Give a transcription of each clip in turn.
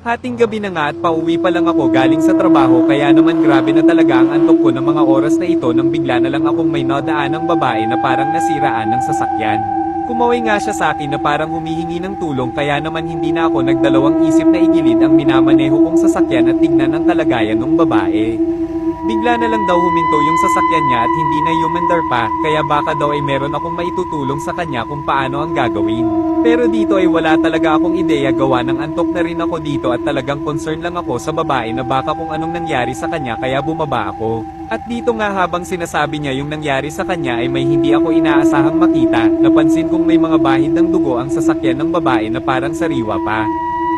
Hating gabi na nga at pauwi pa lang ako galing sa trabaho kaya naman grabe na talaga ang antok ko ng mga oras na ito nang bigla na lang akong may nadaanang babae na parang nasiraan ng sasakyan. Kumaway nga siya sa akin na parang humihingi ng tulong kaya naman hindi na ako nagdalawang isip na igilid ang minamaneho kong sasakyan at tignan ang kalagayan ng babae. Bigla na lang daw huminto yung sasakyan niya at hindi na umandar pa, kaya baka daw ay meron akong maitutulong sa kanya kung paano ang gagawin. Pero dito ay wala talaga akong ideya gawa ng antok na rin ako dito at talagang concern lang ako sa babae na baka kung anong nangyari sa kanya kaya bumaba ako. At dito nga habang sinasabi niya yung nangyari sa kanya ay may hindi ako inaasahang makita, napansin kong may mga bahid ng dugo ang sasakyan ng babae na parang sariwa pa.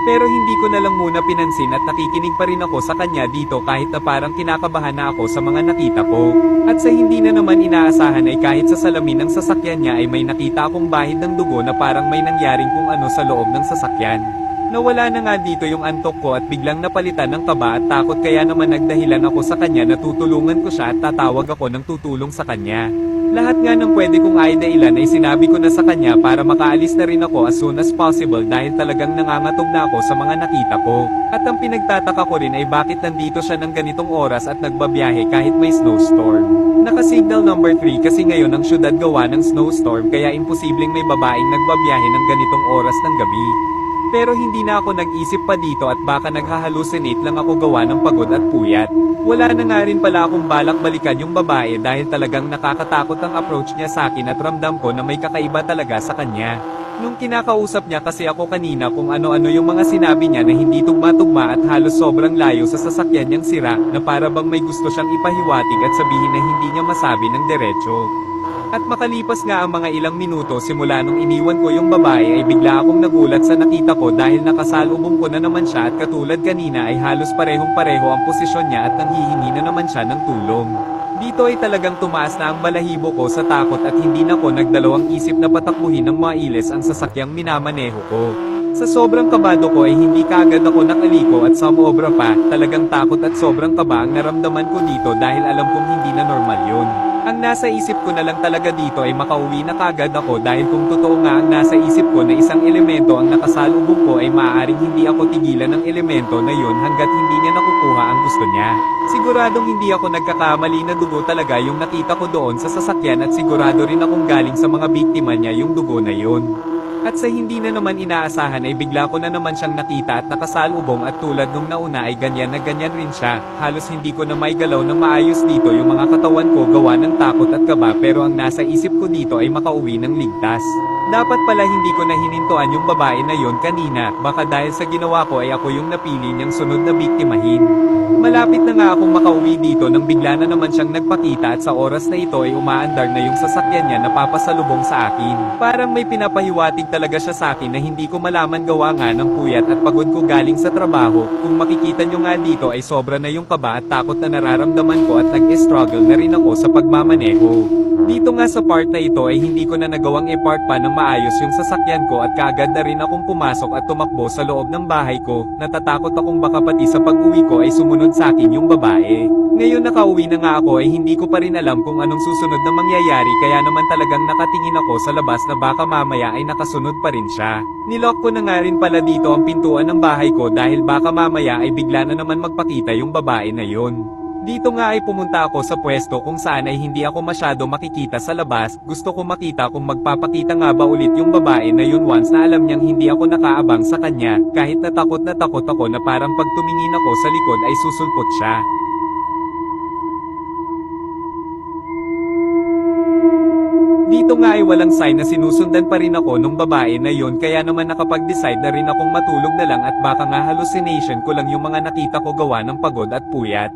Pero hindi ko na lang muna pinansin at nakikinig pa rin ako sa kanya dito kahit na parang kinakabahan na ako sa mga nakita ko. At sa hindi na naman inaasahan ay kahit sa salamin ng sasakyan niya ay may nakita akong bahid ng dugo na parang may nangyaring kung ano sa loob ng sasakyan. Nawala na nga dito yung antok ko at biglang napalitan ng kaba at takot kaya naman nagdahilan ako sa kanya na tutulungan ko siya at tatawag ako ng tutulong sa kanya. Lahat nga ng pwede kong idailan ay sinabi ko na sa kanya para makaalis na rin ako as soon as possible dahil talagang nangangatog na ako sa mga nakita ko. At ang pinagtataka ko rin ay bakit nandito siya ng ganitong oras at nagbabiyahe kahit may snowstorm. Naka-signal number 3 kasi ngayon ang syudad gawa ng snowstorm kaya imposibleng may babaeng nagbabiyahe ng ganitong oras ng gabi. Pero hindi na ako nag-isip pa dito at baka naghahalusinate lang ako gawa ng pagod at puyat. Wala na nga rin pala akong balak balikan yung babae dahil talagang nakakatakot ang approach niya sa akin at ramdam ko na may kakaiba talaga sa kanya. Nung kinakausap niya kasi ako kanina kung ano-ano yung mga sinabi niya na hindi tugma-tugma at halos sobrang layo sa sasakyan niyang sira na para bang may gusto siyang ipahiwatig at sabihin na hindi niya masabi ng diretso. At makalipas nga ang mga ilang minuto simula nung iniwan ko yung babae ay bigla akong nagulat sa nakita ko dahil nakasalubong ko na naman siya at katulad kanina ay halos parehong-pareho ang posisyon niya at nanghihingi na naman siya ng tulong. Dito ay talagang tumaas na ang balahibo ko sa takot at hindi na ko nagdalawang isip na patakbuhin ng mailis ang sasakyang minamaneho ko. Sa sobrang kabado ko ay hindi kaagad ako nakaliko at sumobra pa, talagang takot at sobrang kaba ang naramdaman ko dito dahil alam kong hindi na normal yun. Ang nasa isip ko na lang talaga dito ay makauwi na kagad ako dahil kung totoo nga ang nasa isip ko na isang elemento ang nakasalubong ko ay maaaring hindi ako tigilan ng elemento na yun hanggat hindi niya nakukuha ang gusto niya. Siguradong hindi ako nagkakamali na dugo talaga yung nakita ko doon sa sasakyan at sigurado rin akong galing sa mga biktima niya yung dugo na yun. At sa hindi na naman inaasahan ay bigla ko na naman siyang nakita at nakasalubong at tulad nung nauna ay ganyan na ganyan rin siya. Halos hindi ko na maigalaw ng maayos dito yung mga katawan ko gawa ng takot at kaba pero ang nasa isip ko dito ay makauwi ng ligtas. Dapat pala hindi ko na hinintuan yung babae na yon kanina, baka dahil sa ginawa ko ay ako yung napili niyang sunod na biktimahin. Malapit na nga akong makauwi dito nang bigla na naman siyang nagpakita at sa oras na ito ay umaandar na yung sasakyan niya na papasalubong sa akin. Parang may pinapahiwatig talaga siya sa akin na hindi ko malaman gawa nga ng puyat at pagod ko galing sa trabaho. Kung makikita nyo nga dito ay sobra na yung kaba at takot na nararamdaman ko at nag-struggle na rin ako sa pagmamaneho. Dito nga sa part na ito ay hindi ko na nagawang i-park pa ng maayos yung sasakyan ko at kaagad na rin akong pumasok at tumakbo sa loob ng bahay ko. Natatakot akong baka pati sa pag-uwi ko ay sumunod sa akin yung babae. Ngayon nakauwi na nga ako ay hindi ko pa rin alam kung anong susunod na mangyayari kaya naman talagang nakatingin ako sa labas na baka mamaya ay nakasunod pa rin siya. Nilock ko na nga rin pala dito ang pintuan ng bahay ko dahil baka mamaya ay bigla na naman magpakita yung babae na yun. Dito nga ay pumunta ako sa pwesto kung saan ay hindi ako masyado makikita sa labas. Gusto ko makita kung magpapakita nga ba ulit yung babae na yun once na alam niyang hindi ako nakaabang sa kanya. Kahit na takot ako na parang pag tumingin ako sa likod ay susulpot siya. Dito nga ay walang sign na sinusundan pa rin ako nung babae na yun kaya naman nakapag-decide na rin akong matulog na lang at baka nga hallucination ko lang yung mga nakita ko gawa ng pagod at puyat.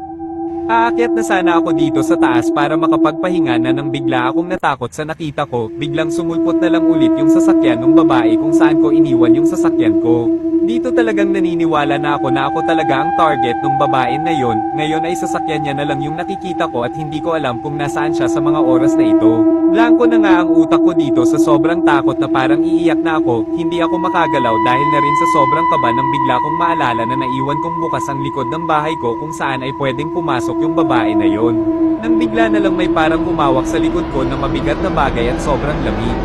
Aakyat na sana ako dito sa taas para makapagpahinga na nang bigla akong natakot sa nakita ko, biglang sumulpot na lang ulit yung sasakyan ng babae kung saan ko iniwan yung sasakyan ko. Dito talagang naniniwala na ako talaga ang target ng babae na yon. Ngayon ay sasakyan niya na lang yung nakikita ko at hindi ko alam kung nasaan siya sa mga oras na ito. Blanko na nga ang utak ko dito sa sobrang takot na parang iiyak na ako, hindi ako makagalaw dahil na rin sa sobrang kaba nang bigla kong maalala na naiwan kong bukas ang likod ng bahay ko kung saan ay pwedeng pumasok yung babae na yon. Nang bigla na lang may parang humawak sa likod ko na mabigat na bagay at sobrang lamig.